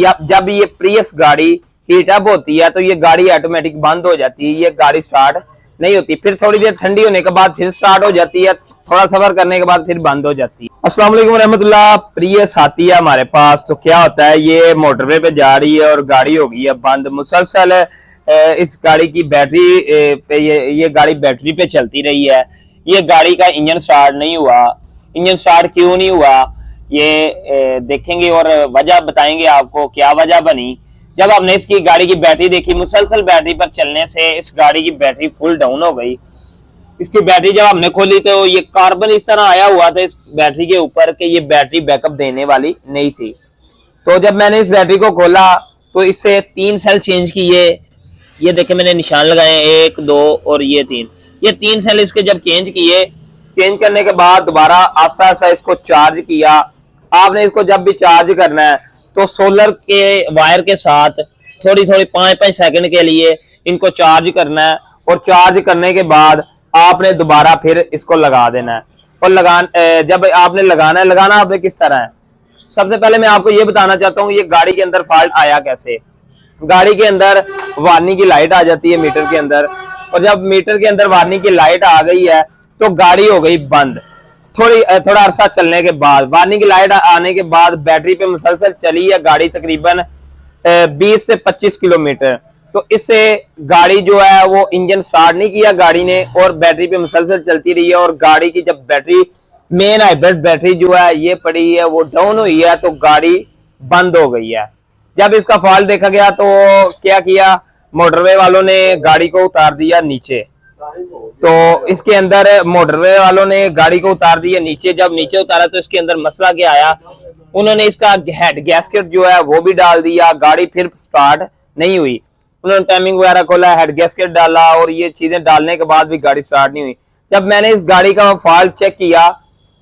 जब ये प्रियस गाड़ी हीट अप होती है तो ये गाड़ी ऑटोमेटिक बंद हो जाती है, ये गाड़ी स्टार्ट नहीं होती। फिर थोड़ी देर ठंडी होने के बाद फिर स्टार्ट हो जाती है, थोड़ा सफर करने के बाद फिर बंद हो जाती है। अस्सलाम वालेकुम रहमतुल्लाह। प्रियस आती है हमारे पास तो क्या होता है, ये मोटरवे पे जा रही है और गाड़ी हो गई है बंद। मुसलसल इस गाड़ी की बैटरी पे ये गाड़ी बैटरी पे चलती रही है। ये गाड़ी का इंजन स्टार्ट नहीं हुआ। इंजन स्टार्ट क्यों नहीं हुआ ये देखेंगे और वजह बताएंगे आपको क्या वजह बनी। जब हमने इसकी गाड़ी की बैटरी देखी, मुसलसल बैटरी पर चलने से इस गाड़ी की बैटरी फुल डाउन हो गई। इसकी बैटरी जब हमने खोली तो ये कार्बन इस तरह आया हुआ था इस बैटरी के ऊपर कि ये बैटरी बैकअप देने वाली नहीं थी। तो जब मैंने इस बैटरी को खोला तो इससे 3 सेल चेंज किए। ये देखे मैंने निशान लगाए 1 2 और ये 3। ये 3 सेल इसके जब चेंज किए, चेंज करने के बाद दोबारा आस्ता आस्ता इसको चार्ज किया। आपने इसको जब भी चार्ज करना है तो सोलर के वायर के साथ थोड़ी थोड़ी 5-5 सेकंड के लिए इनको चार्ज करना है और चार्ज करने के बाद आपने दोबारा फिर इसको लगा देना है। और जब आपने लगाना आपने किस तरह है, सबसे पहले मैं आपको ये बताना चाहता हूँ ये गाड़ी के अंदर फॉल्ट आया कैसे। गाड़ी के अंदर वार्निंग की लाइट आ जाती है मीटर के अंदर, और जब मीटर के अंदर वार्निंग की लाइट आ गई है तो गाड़ी हो गई बंद। थोड़ा अरसा चलने के बाद वार्निंग की लाइट आने के बाद बैटरी पे मुसलसल चली है गाड़ी तकरीबन 20 से 25 किलोमीटर। तो इससे गाड़ी जो है वो इंजन स्टार्ट नहीं किया गाड़ी ने और बैटरी पे मुसलसल चलती रही है। और गाड़ी की जब बैटरी मेन हाइब्रिड बैटरी जो है ये पड़ी है वो डाउन हुई है तो गाड़ी बंद हो गई है। जब इसका फॉल्ट देखा गया तो क्या किया, मोटरवे वालों ने गाड़ी को उतार दिया नीचे। तो इसके अंदर मोटरवे वालों ने गाड़ी को उतार दिया नीचे। जब नीचे उतारा तो इसके अंदर मसला क्या आया, उन्होंने इसका हेड गैस्केट जो है वो भी डाल दिया, गाड़ी फिर स्टार्ट नहीं हुई। उन्होंने टाइमिंग वगैरह खोला, हेड गैस्केट डाला और ये चीजें डालने के बाद भी गाड़ी स्टार्ट नहीं हुई। जब मैंने इस गाड़ी का फॉल्ट चेक किया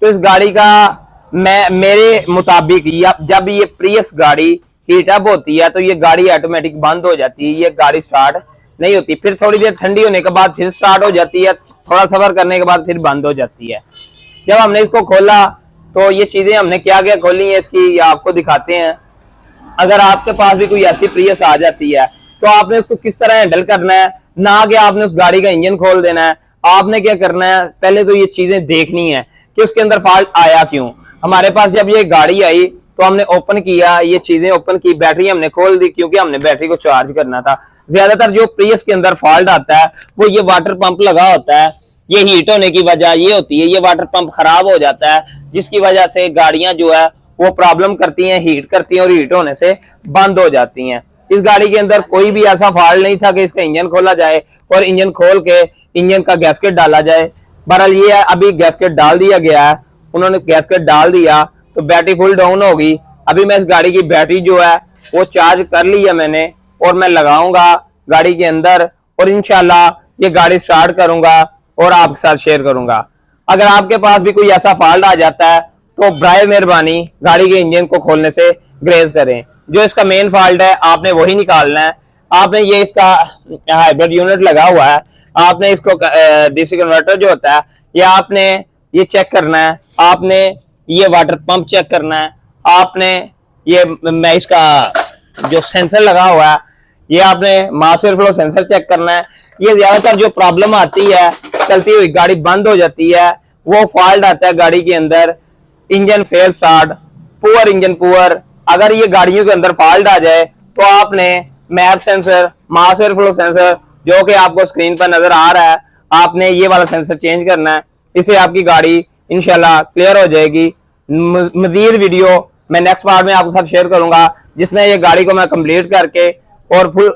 तो इस गाड़ी का मेरे मुताबिक जब ये प्रियस गाड़ी हीट अप होती है तो ये गाड़ी ऑटोमेटिक बंद हो जाती है, ये गाड़ी स्टार्ट नहीं होती। फिर थोड़ी देर ठंडी होने के बाद फिर स्टार्ट हो जाती है, थोड़ा सफर करने के बाद फिर बंद हो जाती है। जब हमने इसको खोला तो ये चीजें हमने क्या क्या खोली है इसकी आपको दिखाते हैं। अगर आपके पास भी कोई ऐसी प्रियस आ जाती है तो आपने उसको किस तरह हैंडल करना है, ना कि आपने उस गाड़ी का इंजन खोल देना है। आपने क्या करना है, पहले तो ये चीजें देखनी है कि उसके अंदर फॉल्ट आया क्यों। हमारे पास जब ये गाड़ी आई तो हमने ओपन किया, ये चीजें ओपन की, बैटरी हमने खोल दी क्योंकि हमने बैटरी को चार्ज करना था। ज्यादातर जो प्रियस के अंदर फॉल्ट आता है वो ये वाटर पंप लगा होता है, ये हीट होने की वजह ये होती है, ये वाटर पंप खराब हो जाता है जिसकी वजह से गाड़ियां जो है वो प्रॉब्लम करती हैं, हीट करती हैं और हीट होने से बंद हो जाती हैं। इस गाड़ी के अंदर कोई भी ऐसा फॉल्ट नहीं था कि इसका इंजन खोला जाए और इंजन खोल के इंजन का गैस्केट डाला जाए। बहरहाल ये है अभी गैस्केट डाल दिया गया है, उन्होंने गैस्केट डाल दिया तो बैटरी फुल डाउन हो गई। अभी मैं इस गाड़ी की बैटरी जो है वो चार्ज कर ली है मैंने और मैं लगाऊंगा गाड़ी के अंदर और इंशाल्लाह ये गाड़ी स्टार्ट करूंगा और आपके साथ शेयर करूंगा। अगर आपके पास भी कोई ऐसा फॉल्ट आ जाता है तो बराए मेहरबानी गाड़ी के इंजन को खोलने से ग्रेज करें। जो इसका मेन फॉल्ट है आपने वही निकालना है। आपने ये इसका हाइब्रिड यूनिट लगा हुआ है, आपने इसको डीसी कन्वर्टर जो होता है ये आपने ये चेक करना है, आपने ये वाटर पंप चेक करना है, आपने ये मैं इसका जो सेंसर लगा हुआ है ये आपने mass air flow sensor check करना है। ये ज्यादातर जो प्रॉब्लम आती है चलती हुई गाड़ी बंद हो जाती है वो फॉल्ट आता है गाड़ी के अंदर, engine fail start, poor engine poor. अगर ये गाड़ियों के अंदर फॉल्ट आ जाए तो आपने मैप सेंसर, मास एयर फ्लो सेंसर जो कि आपको स्क्रीन पर नजर आ रहा है, आपने ये वाला सेंसर चेंज करना है। इससे आपकी गाड़ी इंशाल्लाह क्लियर हो जाएगी। मजीद वीडियो मैं नेक्स्ट पार्ट में आपके साथ शेयर करूंगा जिसमें ये गाड़ी को मैं कंप्लीट करके और फुल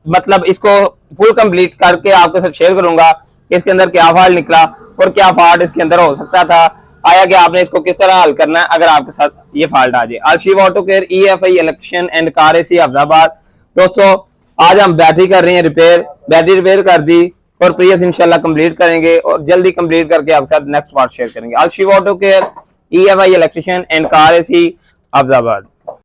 मतलब इसको फुल कंप्लीट करके आपके साथ शेयर करूंगा इसके अंदर क्या फॉल्ट निकला और क्या फॉल्ट इसके अंदर हो सकता था, आया कि आपने इसको किस तरह हल करना है अगर आपके साथ ये फॉल्ट आ जाए। Alshiv auto care, EFI electrician and car AC Afzabad. दोस्तों आज हम बैटरी कर रहे हैं रिपेयर, बैटरी रिपेयर कर दी और प्रियस इंशाल्लाह कंप्लीट करेंगे और जल्दी कंप्लीट करके आपके साथ नेक्स्ट पार्ट शेयर करेंगे। Alshiv auto care, EFI electrician and car AC अफजाबाद।